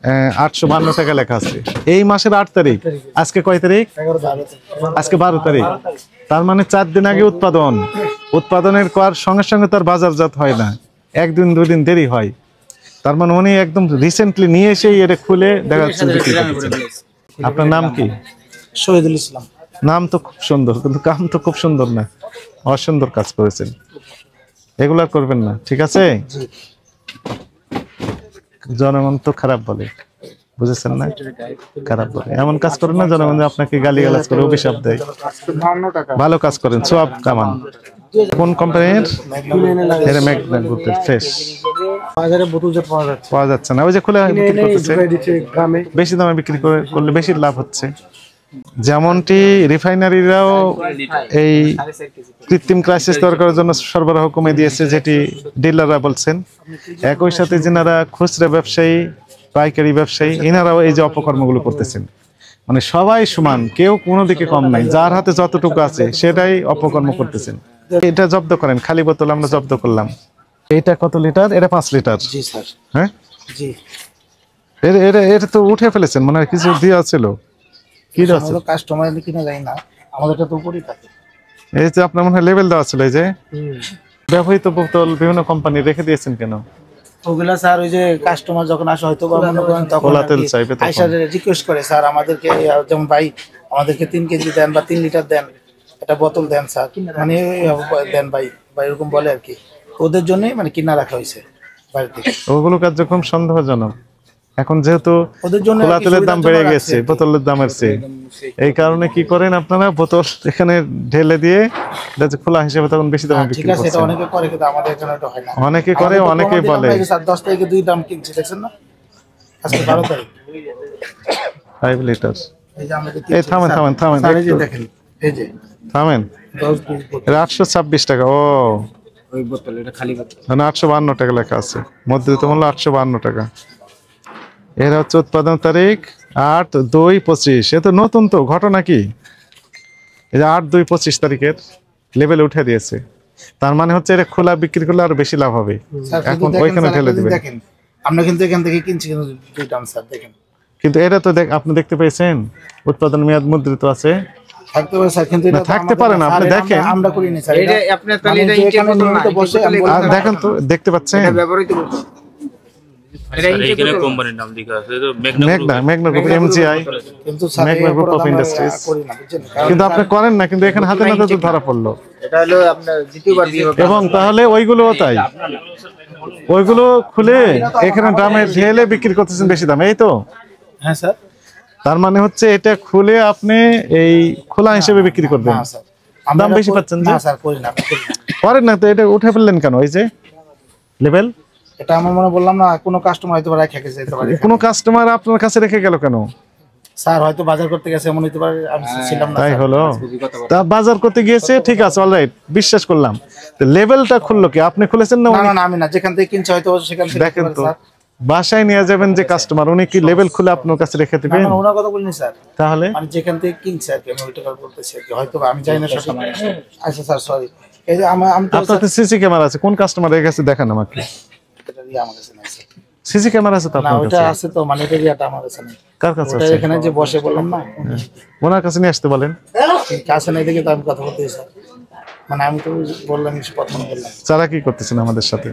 852 টাকা লেখা আছে। এই মাসের 8 তারিখ, আজকে কয় তারিখ? আজকে 12 তারিখ। তার মানে 4 দিন আগে উৎপাদনের কর সঙ্গে সঙ্গে তার বাজারজাত হয় না, 1 দিন 2 দিন দেরি হয়। তার মানে উনি একদম রিসেন্টলি নিয়ে এসেই এটা খুলে দেখা যাচ্ছে বিক্রি করছেন। আপনার নাম কি? শহীদুল ইসলাম। নাম তো খুব সুন্দর, কিন্তু কাম তো খুব সুন্দর না, অসুন্দর কাজ করেছেন। এগুলা করবেন না, ঠিক আছে? জনগণ তো খারাপ বলে, বুঝেছেন না? খারাপ বলে, এমন কাজ করেন না জনগণ আপনাকে গালিগালাজ করে অভিশাপ দেয়। ভালো কাজ করেন, সোয়াব কামান। কোন কোম্পানির? এর ম্যাগনা গ্রুপের ফ্রেশ। বাজারে বোতল পাওয়া যাচ্ছে না, ওই যে খুলে বিক্রি করতেছে, বেশি দামে বিক্রি করলে বেশি লাভ হচ্ছে। যেমনটি রিফাইনারিরাও এই কৃত্রিম ক্রাইসিস তৈরি করার জন্য সরবরাহ কমে দিয়েছে, যেটি ডিলাররা বলছেন। একই সাথে যারা খুচরা ব্যবসায়ী, পাইকারি ব্যবসায়ী, এনারাও এই যে অপকর্মগুলো করতেছেন। মানে সবাই সমান, কেউ কোনো দিকে কম নাই, যার হাতে যতটুকু আছে সেটাই অপকর্ম করতেছেন। এটা জব্দ করেন, খালি বোতল আমরা জব্দ করলাম। এটা কত লিটার? এটা 5 লিটার। জি স্যার। হ্যাঁ, জি। এটা তো উঠে ফেলেছেন, মানে কিছু দেওয়া ছিল। কি দেওয়া ছিল? কাস্টমার কিনা যায় না, আমাদেরটা তো উপরেই থাকে। এই যে আপনার মনে হয় লেবেল দেওয়া ছিল, এই যে ব্যবহৃত বোতল বিভিন্ন কোম্পানি রেখে দিয়েছেন কেন? ওগুলা স্যার ওই যে কাস্টমার যখন আসে হয়তো বা মনে করেন তখন কোলা তেল চাইবে, আইসা রিকোয়েস্ট করে, স্যার আমাদেরকে যেমন ভাই আমাদেরকে 3 কেজি দেন বা 3 লিটার দেন, একটা বোতল দেন স্যার, মানে দেন ভাই এরকম বলে আর কি। ওদের জন্যই মানে কিনা রাখা হয়েছে বাইরে থেকে। ওগুলো কার্যক্রম সন্দেহজনক। এখন যেহেতু খোলা তেলের দাম বেড়ে গেছে বোতলের দামের চেয়ে, এই কারণে কি করেন আপনারা, বোতল এখানে ঢেলে দিয়ে খোলা হিসেবে তখন বেশি দামে বিক্রি করছেন। অনেকে করে, কিন্তু আমাদের এখানে এটা হয় না। অনেকে করে, অনেকেই বলে। 10 তারিখে 2 দাম কিনছি, দেখছেন না? আজকে 12 তারিখ। 5 লিটার। এই যে আমাদের এই থামেন এই যে দেখেন, এই যে থামেন। 10 পিস বোতল। 826 টাকা। ও ওই বোতল, এটা খালি বোতল। মানে 852 টাকা লেখা আছে, মুদ্রিত মূল্য 852 টাকা। এর হচ্ছে উৎপাদন তারিখ 8/2/25। এ তো নতুন, তো ঘটনা কি, এই যে 8/2/25 তারিখের লেভেলে উঠে দিয়েছে। তার মানে হচ্ছে এটা খোলা বিক্রি করলে আরো বেশি লাভ হবে। এখন ওইখানে ঢেলে দিবেন। দেখেন আমরা কিন্তু এখান থেকে কিনছি, কিন্তু 2 দাম স্যার দেখেন। কিন্তু এটা তো আপনি দেখতে পেয়েছেন উৎপাদন মেয়াদ মুদ্রিত আছে। থাকতে পারে স্যার, কিন্তু এটা থাকতে পারে না, আপনি দেখেন। আমরা করি না স্যার, এটা আপনার তাহলে এটা ইনটেক বোতল না, বসে দেখেন তো, দেখতে পাচ্ছেন? এটা ব্যবহৃত বোতল। এটা এখানে কোম্পানির নাম লেখা আছে, তো ম্যাগনা গ্রুপ, এমজিআই, কিন্তু sir Magna group of industries. করি না, বুঝছেন? কিন্তু আপনি করেন না, কিন্তু এখানে হাতে নাতে তো ধরা পড়লো। এটা হলো আপনার দ্বিতীয়বার দিয়ে হবে। এবং তাহলে ওইগুলোও তাই, ওইগুলো খুলে এখানে ড্রামে ঢেলে বিক্রি করতেছেন বেশি দামে, এই তো? হ্যাঁ স্যার। তার মানে হচ্ছে এটা খুলে আপনি এই খোলা হিসেবে বিক্রি করবেন, না স্যার, দাম বেশি পাচ্ছেন। না স্যার, করি না। করেন না তো, এটা উঠে ফেললেন কেন? এই যে লেভেল, এটা আমার মনে বললাম না, কোনো কাস্টমার হয়তো রেখে গেছে, যেতে পারে। কোনো কাস্টমার আপনার কাছে রেখে গেল কেন? স্যার হয়তো বাজার করতে গেছে, এমন হইতে পারে, আমি ছিলাম না। তাই হলো, তা বাজার করতে গিয়েছে, ঠিক আছে, অলরাইট, বিশ্বাস করলাম। তো লেভেলটা খুললো কি, আপনি খুলেছেন না? না আমি না, যেখান থেকে কিনছে হয়তো সেখান থেকে। দেখেন তো, বাসায় নিয়ে যাবেন যে কাস্টমার, উনি কি লেভেল খুলে আপনার কাছে রেখে দিবেন? না, ওনার কথা বলিনি স্যার। তাহলে মানে যেখান থেকে কিনছে আর কি, আমি ওইটা বলতেছি আর কি, হয়তো আমি জানি না সঠিক। আচ্ছা স্যার, সরি। এই যে আমি তো আপনার সিসি ক্যামেরা আছে, কোন কাস্টমারের কাছে দেখান আমাকে। এটা দিয়ে আমার কাছে নাই স্যার। সিসি ক্যামেরা আছে তো না, আপনার ওটা কাছে? আছে তো, মানে এটা দিয়াটা আমার কাছে নেই। কার কাছে ওটা আছে? এখানে যে বসে বললাম না, ওনার কাছে নিয়ে আসতে বলেন। কাছে নাই দেখে তো আমি কথা বলতেছি স্যার। মানে আমি তো বললাম, প্রথম বললাম। যারা কি করতেছেন আমাদের সাথে?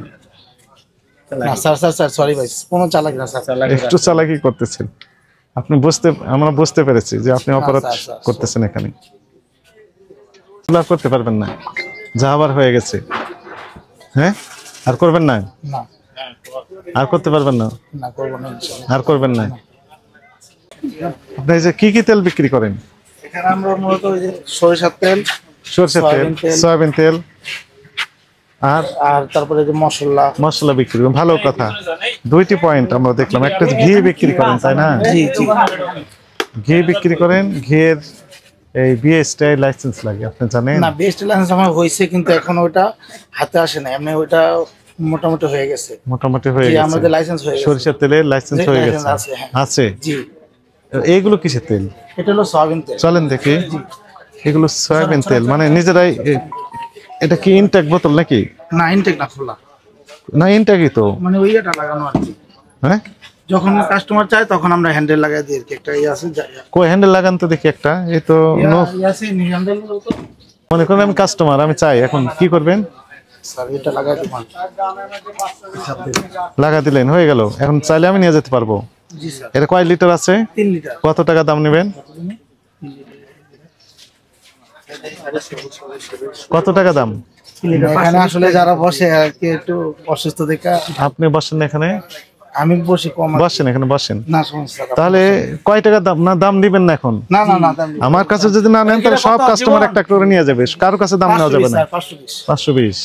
না স্যার, সরি ভাই, কোনো চালাকি না স্যার। একটু চালাকি করতেছেন আপনি, আমরা বুঝতে পেরেছি যে আপনি অপরাধ করতেছেন এখানে। করতে পারবেন না, যা আবার হয়ে গেছে। হ্যাঁ, আর করবেন না? না, আর করতে পারবেন না? না করবো না ইনশাআল্লাহ। আর করবেন না? আপনি এই যে কি তেল বিক্রি করেন? এখানে আমরা মূলত ওই যে সরিষার তেল, সরষের তেল, সয়াবিন তেল, আর তারপরে যে মশলা বিক্রি করেন। ভালো কথা, 2টি পয়েন্ট আমরা দেখলাম। একটা ঘি বিক্রি করেন, তাই না? জি। ঘি বিক্রি করেন, ঘিয়ের এই বিএসটি লাইসেন্স লাগে, আপনি জানেন? না, বিএসটি লাইসেন্স আমার হয়েছে, কিন্তু এখন ওটা হাতে আসে না, এমনি ওটা মোটামুটি হয়ে গেছে। মোটামুটি হয়ে গেছে, আমাদের লাইসেন্স হয়ে গেছে, সরিষার তেলের লাইসেন্স হয়ে গেছে। আছে? জি। এইগুলো কিসের তেল? এটা হলো সয়াবিন তেল। চলেন দেখি। এগুলো সয়াবিন তেল, মানে নিজেরাই। এটা কি ইনটেক বোতল নাকি? না, ইনটেক না, খোলা। না, ইনটেকই তো, মানে ওই এটা লাগানো আর কি। হ্যাঁ, যখন কাস্টমার চায় তখন আমরা হ্যান্ডেল লাগাই দিই আর কি, একটা আছে কই হ্যান্ডেল লাগান তো দেখি একটা, এই তো আছে হ্যান্ডেল তো মনে করেন আমি কাস্টমার, আমি চাই, এখন কি করবেন? স্যার এটা লাগাই দিব। লাগা দিলেন, হয়ে গেল। এখন চাইলে আমি নিয়ে যেতে পারবো। জি স্যার। এটা কয় লিটার আছে? 3 লিটার। কত টাকা দাম নেবেন? কত টাকা দাম? এখানে আসলে যারা বসে আর কি একটু অসুস্থ দেখা আপনি বসেন এখানে, আমি বসে কম বসেন এখানে বসেন। না সমস্যা না। তাহলে কয় টাকা দাম? না দাম দিবেন না এখন? না না না দাম নেই। আমার কাছে যদি না নেন তাহলে সব কাস্টমার একটা করে নিয়ে যাবে, কারো কাছে দাম নেওয়া যাবে 520 না। স্যার, 520। 520।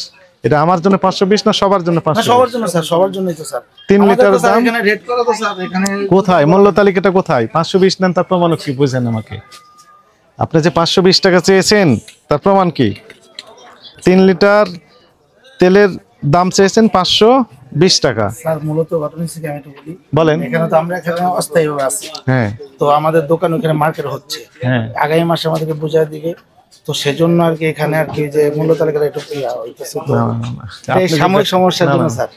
এটা আমার জন্য 520 না সবার জন্য না 520? সবার জন্য স্যার, সবার জন্যই তো স্যার। 3 আমাদের লিটার তো স্যার দাম এখানে রেট করা তো স্যার এখানে কোথায়? মূল্য তালিকাটা কোথায়? 520 নেন, তার প্রমাণ কি বুঝেন আমাকে? আপনি যে 520 টাকা চেয়েছেন তার প্রমাণ কি? 3 লিটার তেলের দাম চেয়েছেন 520 টাকা। স্যার মূলত ঘটনা হচ্ছে কি আমি একটু বলি। বলেন। এখানে তো আমরা এখানে অস্থায়ীভাবে আছি। হ্যাঁ তো আমাদের দোকান ওখানে মার্কেট হচ্ছে। হ্যাঁ। আগামী মাসে আমাদেরকে বুঝায় দিবে। তো সেজন্য আর কি এখানে আর কি যে মূল্য তালিকাটা একটু ইয়া হইতেছে তো। না, না, না, না। এই আপনি সাময়িক যদি- সমস্যার না, জন্য না, স্যার।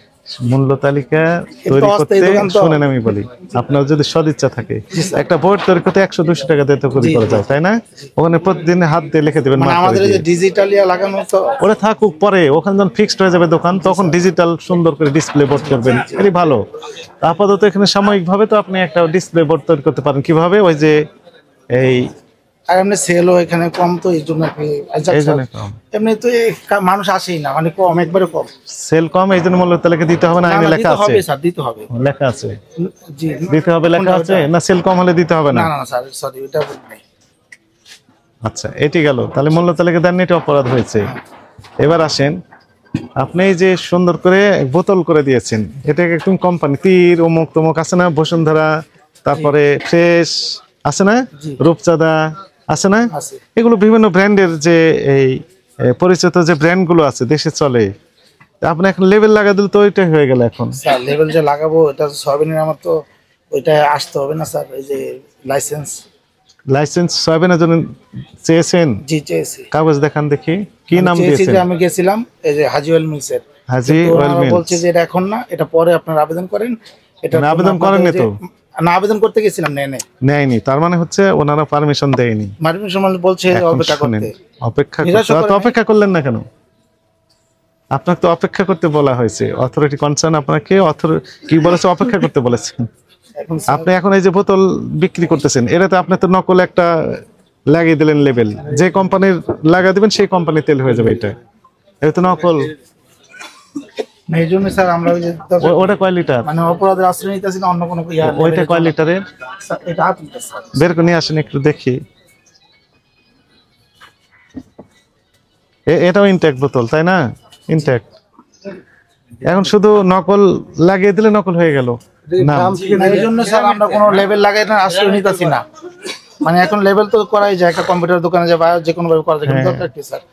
মূল্য তালিকা কিন্তু তৈরি অস্থায়ী করতে দোকান তো। শুনেন আমি বলি, আপনার যদি সদিচ্ছা থাকে একটা বোর্ড তৈরি করতে 100-200 টাকা দিয়ে তো তৈরি করা যায়, তাই না? ওখানে প্রতিদিন হাত দিয়ে লিখে দেবেন মানে marker আমাদের এই যে দিয়ে। ডিজিটাল ইয়া লাগানো তো ওরা থাকুক, পরে ওখানে যখন ফিক্সড হয়ে যাবে দোকান তখন ডিজিটাল সুন্দর করে ডিসপ্লে বোর্ড করবেন, এটাই ভালো। আপাতত এখানে সাময়িক ভাবে তো আপনি একটা ডিসপ্লে বোর্ড তৈরি করতে পারেন। কিভাবে? ওই যে এই আর এমনি সেলও এখানে কম তো এই জন্য আর কি এই জন্য কম এমনি তো মানুষ আসেই না, মানে কম, একবারে কম। সেল কম, এই জন্য মূল্য তালিকা দিতে হবে না? না, আইনে না, লেখা দিতে আছে? হবে স্যার, দিতে হবে। লেখা আছে জি দিতে হবে, লেখা আছে না? সেল কম হলে দিতে হবে না না? না না স্যার, সরি এটা নেই। আচ্ছা, এটি গেল। তাহলে মূল্য তালিকা দেননি, এটা অপরাধ হয়েছে। এবার আসেন, আপনি এই যে সুন্দর করে বোতল করে দিয়েছেন, এটা একদম কোম্পানি তীর অমুক তমুক আছে না, বসুন্ধরা, তারপরে ফ্রেশ আছে না, জি। রূপচাঁদা আছে না, আছে। এগুলো বিভিন্ন ব্র্যান্ডের যে এই পরিচিত যে ব্র্যান্ড গুলো আছে দেশে চলে। তা আপনি এখন লেবেল লাগা দিলে তো ওইটাই হয়ে গেল। এখন স্যার লেভেল যে লাগাবো এটা সয়াবিনের আমার তো ওইটা আসতে হবে না স্যার, এই যে লাইসেন্স। লাইসেন্স সয়াবিনের জন্য চেয়েছেন? জি চেয়েছি। কাগজ দেখান দেখি, কি নাম চেয়েছি দিয়েছেন? যে আমি গেছিলাম এই যে হাজি অয়েল মিলসের, হাজি তো অয়েল ওনারা মিলস। বলছে যে এটা এখন না, এটা পরে আপনারা আবেদন করেন। এটা মানে আবেদন আপনাদের করেননি যে- তো? না, আবেদন করতে গেছিলাম, নেই নেয়নি, তার মানে হচ্ছে ওনারা পারমিশন দেয়নি। পারমিশন বলছে এখন অপেক্ষা শুনেন, করতে। অপেক্ষা নিরাশ করতে, করেন তো নাই? অপেক্ষা করলেন না কেন? আপনাকে তো অপেক্ষা করতে বলা হয়েছে, অথরিটি কনসার্ন আপনাকে কি বলেছে? অপেক্ষা করতে বলেছে। এখন আপনি এখন এই যে বোতল বিক্রি করতেছেন, এটাতে আপনি তো নকল একটা লাগিয়ে দিলেন লেবেল, যে কোম্পানির লাগা দিবেন সেই কোম্পানির তেল হয়ে যাবে। এটা তো নকল। এই জন্য স্যার আমরা ওই যে ওটা কয় লিটার? মানে অপরাধের আশ্রয় নিতেছি না, অন্য কোনো ওইটা কয় লিটারের? স্যার, এটা 8 লিটার স্যার। বের করে নিয়ে আসেন একটু দেখি। এটাও ইনটেক বোতল, তাই না? ইনটেক। এখন শুধু নকল লাগিয়ে দিলে নকল হয়ে গেল না? এই জন্য স্যার আমরা কোনো লেভেল লাগাই না, আশ্রয় নিতেছি না। মানে এখন লেভেল তো করাই যায়, একটা কম্পিউটার দোকানে যায় বা যে কোনো ভাবে করা যায়, কিন্তু দরকার কি স্যার?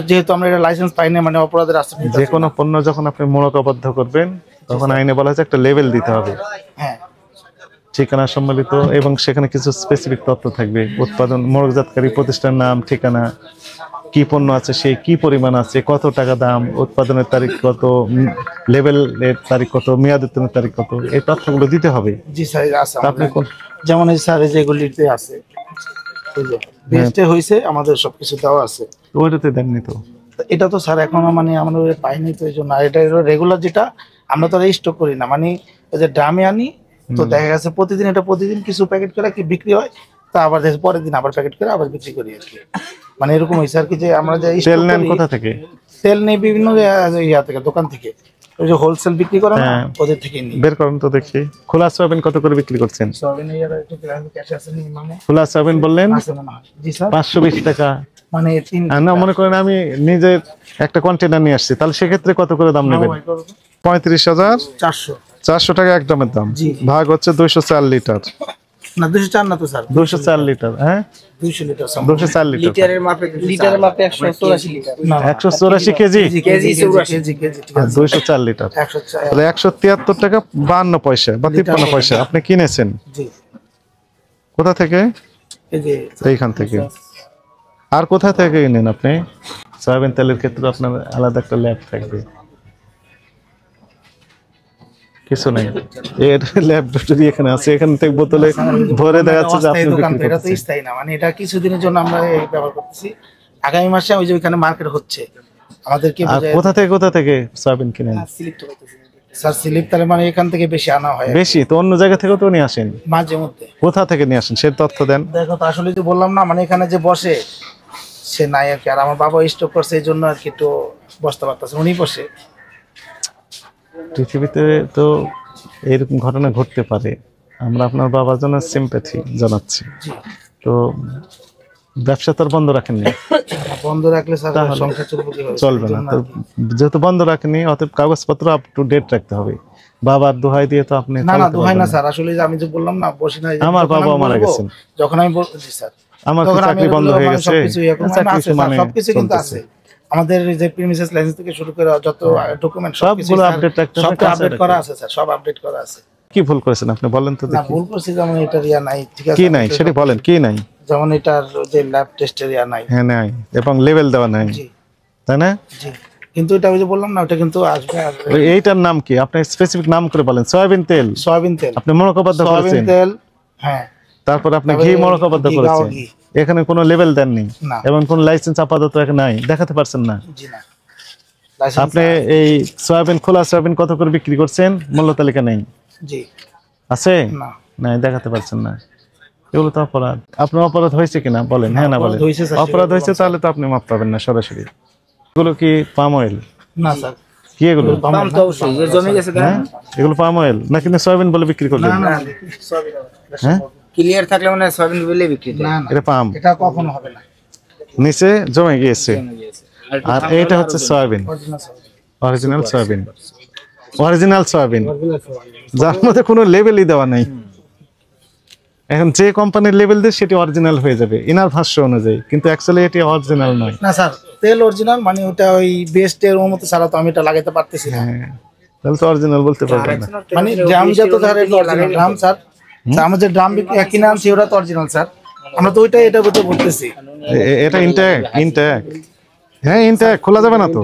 যেহেতু আমরা এটা লাইসেন্স পাই না, মানে অপরাধের আশ্রয় নিতেছি যে কোনো পণ্য যখন আপনি মোড়কবদ্ধ করবেন তখন আইনে বলা হয়েছে একটা লেভেল দিতে হবে, হ্যাঁ। ঠিকানা সম্মিলিত, এবং সেখানে কিছু স্পেসিফিক তথ্য থাকবে। উৎপাদন, মোড়কজাতকারী প্রতিষ্ঠান নাম, ঠিকানা, কি পণ্য আছে, সেই কি পরিমাণ আছে, কত টাকা দাম, উৎপাদনের তারিখ কত, লেভেল এর তারিখ কত, মেয়াদ উত্তীর্ণের তারিখ কত, এই তথ্যগুলো দিতে হবে। জি স্যার আছে তা আপনি কোন যেমন এই স্যার এই যেগুলিতে আছে, এই যে বেস্টে হইছে, আমাদের সবকিছু দেওয়া আছে। ওইটাতে দেননি তো? তো এটা তো স্যার এখনো মানে আমাদের পাইনি, তো এই জন্য। আর এটা রেগুলার যেটা আমরা তো স্টক করি না, মানে ওই যে ড্রামে আনি, তো দেখা গেছে প্রতিদিন কিছু প্যাকেট করে কি বিক্রি হয়, তা আবার পরের দিন আবার প্যাকেট করে আবার বিক্রি করি আর কি। মানে এরকম হয়েছে আর কি, যে আমরা যে তেল stock নেন করি, কোথা থেকে? তেল নেই বিভিন্ন ইয়া থেকে, দোকান থেকে, ওই যে হোলসেল বিক্রি করে না, হ্যাঁ। ওদের থেকে নিই। বের করেন তো দেখি। খোলা সয়াবিন কত করে বিক্রি করছেন? সয়াবিন ইয়ার একটু ক্যাশ আছে নি, মানে খোলা সয়াবিন বললেন আছে মনে হয়। জি স্যার, 520 টাকা। মানে 3 আর না, মনে করেন আমি নিজে একটা কন্টেনার নিয়ে আসছি, তাহলে সেক্ষেত্রে কত করে দাম নেবেন? 400 35,400 টাকা এক দামের দাম। জি। ভাগ হচ্ছে 204 লিটার। না 204 না তো স্যার, 204 লিটার, হ্যাঁ 200 লিটার 204 লিটার। লিটারের মাপে 184 লিটার। না 184 কেজি কেজি 84 কেজি, ঠিক আর আছে 204 লিটার, 104 তাহলে 173 টাকা 52 পয়সা বা 53 পয়সা আপনি কিনেছেন। জি। কোথা থেকে? এই যে এইখান থেকে। আর কোথা থেকে কিনেন আপনি? সয়াবিন তেলের ক্ষেত্রে আপনার আলাদা একটা ল্যাব থাকবে। কিছু নেই, এর ল্যাবরেটরি এখানে আছে, এখান থেকে বোতলে ভরে দেখা যাচ্ছে যে আপনি অস্থায়ী দোকান তো, বিক্রি এটা তো করতেছেন। স্থায়ী না, মানে এটা কিছুদিনের জন্য আমরা এই ব্যবহার করতেছি। আগামী মাসে ওই যে ওইখানে মার্কেট হচ্ছে আমাদেরকে আর কোথা থেকে সয়াবিন কিনেন? স্যার স্লিপ তাহলে মানে এখান থেকে বেশি আনা হয় বেশি তো অন্য জায়গা থেকেও তো নিয়ে আসেন, মাঝে মধ্যে। কোথা থেকে নিয়ে আসেন সে তথ্য দেন। দেখো তো আসলে যে বললাম না, মানে এখানে যে বসে সে নাই আর কি, আর আমার বাবা স্টক করছে এই জন্য আর কি একটু বসতে পারতেছে, উনি বসে। পৃথিবীতে তো এরকম ঘটনা ঘটতে পারে, আমরা আপনার বাবার জন্য সিম্প্যাথি জানাচ্ছি। তো ব্যবসা তো আর বন্ধ রাখেননি, বন্ধ রাখলে স্যার সংখ্যা চলবে কিভাবে? চলবে না। তো যেহেতু বন্ধ রাখেনি, অতএব কাগজপত্র আপ টু ডেট রাখতে হবে। বাবার দোহাই দিয়ে তো আপনি না চালাতে দোহাই না পারবেন স্যার, আসলে যে আমি যে বললাম না বসি না, আমার যখন বাবা আমি মারা বলবো, গেছেন, যখন আমি জি স্যার, আমার কি তখন আমি চাকরি বন্ধ এগুলো হয়ে মানে গেছে? সবকিছু ইয়ে করবো। চাকরি আছে স্যার, মানে সবকিছু কিন্তু চলতেছে। আছে আমাদের যে প্রিমিসেস লাইসেন্স থেকে শুরু করে যত ডকুমেন্ট সবগুলো আপডেট রাখতে হবে, সব কাছে আপডেট রাখতে করা হবে। আছে স্যার, সব আপডেট করা আছে। কি ভুল করেছেন আপনি বলেন তো না দেখি। ভুল করছি, যেমন এটা রিয়া নাই, ঠিক আছে, কি নাই সেটা বলেন, কি নাই? যেমন এটার যে ল্যাব টেস্টের রিয়া নাই। হ্যাঁ নাই, এবং লেভেল দেওয়া নাই, জি তাই না? জি, কিন্তু এটা ওই যে বললাম না, ওটা কিন্তু আসবে। এইটার নাম কি আপনি স্পেসিফিক নাম করে বলেন? সয়াবিন তেল, সয়াবিন তেল, আপনি মোড়কবদ্ধ সয়াবিন করেছেন, তেল, হ্যাঁ। তারপর আপনি তারপরে ঘি মোড়কবদ্ধ ঘি, করেছেন, গাওয়া ঘি। এখানে কোনো লেভেল দেননি না। এবং কোনো লাইসেন্স আপাতত এখানে নাই, দেখাতে পারছেন না। জি না, লাইসেন্স আপনি এই সয়াবিন, খোলা সয়াবিন কত করে বিক্রি করছেন মূল্য তালিকা নেই, জি আছে? না। নাই, দেখাতে পারছেন না। এগুলো তো অপরাধ। আপনার অপরাধ হয়েছে কিনা বলেন, হ্যাঁ না বলেন। অপরাধ হয়েছে স্যার, অপরাধ হয়েছে, তাহলে তো আপনি মাপ পাবেন না সরাসরি। এগুলো কি পাম অয়েল? না স্যার, কি এগুলো? দাম তো অবশ্যই যে জমে গেছে হ্যাঁ, এগুলো পাম অয়েল না, কিন্তু সয়াবিন বলে বিক্রি করলেন। না না সয়াবিন, হ্যাঁ, ক্লিয়ার থাকলে মানে সয়াবিন বলে বিক্রি না না, এটা পাম, এটা কখনো হবে না। নিচে জমে গিয়েছে। আর এইটা হচ্ছে soybean, original soybean. Original soybean, যার মধ্যে কোনো লেভেলই দেওয়া নাই। এখন যে কোম্পানির লেভেল দিয়ে সেটি অরিজিনাল হয়ে যাবে ইনার ভাষ্য অনুযায়ী, কিন্তু অ্যাকচুয়ালি এটি অরিজিনাল নয়। না স্যার, তেল অরিজিনাল, মানে ওটা ওই বেস্টের মতো ছাড়া তো আমি এটা লাগাইতে পারতেছি না। হ্যাঁ, তাহলে তো অরিজিনাল বলতে পারবেন না। মানে ড্রাম যত স্যার এটা অরিজিনাল ড্রাম স্যার, আমরা যে ড্রাম কিনে আনছি ওটা তো অরিজিনাল স্যার, আমরা তো ওইটাই এটা বলতে বলতেছি। এটা ইনট্যাক্ট, হ্যাঁ ইনট্যাক্ট, খোলা যাবে না তো,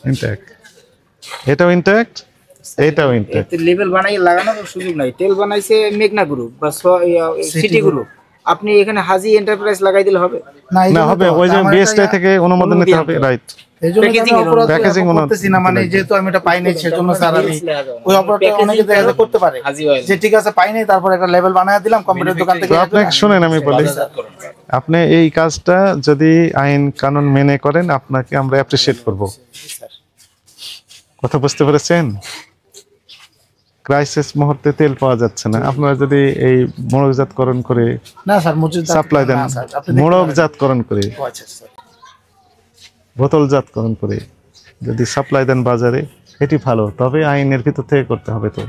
ইনট্যাক্ট, এটাও ইনট্যাক্ট, এইটাও ইনট্যাক্ট। লেভেল বানাই লাগানোর সুযোগ নাই। তেল বানাইছে মেঘনা গ্রুপ বা সিটি গ্রুপ, আপনি এখানে হাজি এন্টারপ্রাইজ লাগাই দিলে হবে এই না, জন্য হবে তো ওই যে আমার বিএসটি এটা- থেকে অনুমোদন নিতে হবে, রাইট। এই জন্য Packaging আমি অপরাধ packaging করতেছি না, মানে যেহেতু আমি এটা পাই নাই সেজন্য স্যার আমি ওই অপরাধটা অনেকে দেখা যায় করতে পারে হাজি অয়েল যে ঠিক আছে পাই নাই, তারপর একটা লেভেল বানায় দিলাম কম্পিউটার দোকান থেকে। তো আপনাকে শুনেন আমি বলি, আপনি এই কাজটা যদি আইন কানুন মেনে করেন, আপনাকে আমরা অ্যাপ্রিসিয়েট করব। কথা বুঝতে পেরেছেন? ক্রাইসিস মুহূর্তে তেল পাওয়া যাচ্ছে না, আপনারা যদি এই মোড়কজাতকরণ করে না স্যার, মজুদ সাপ্লাই দেন, মোড়কজাতকরণ করে, আচ্ছা স্যার, বোতলজাতকরণ করে যদি সাপ্লাই দেন বাজারে, এটি ভালো। তবে আইনের ভিতর থেকে করতে হবে তো।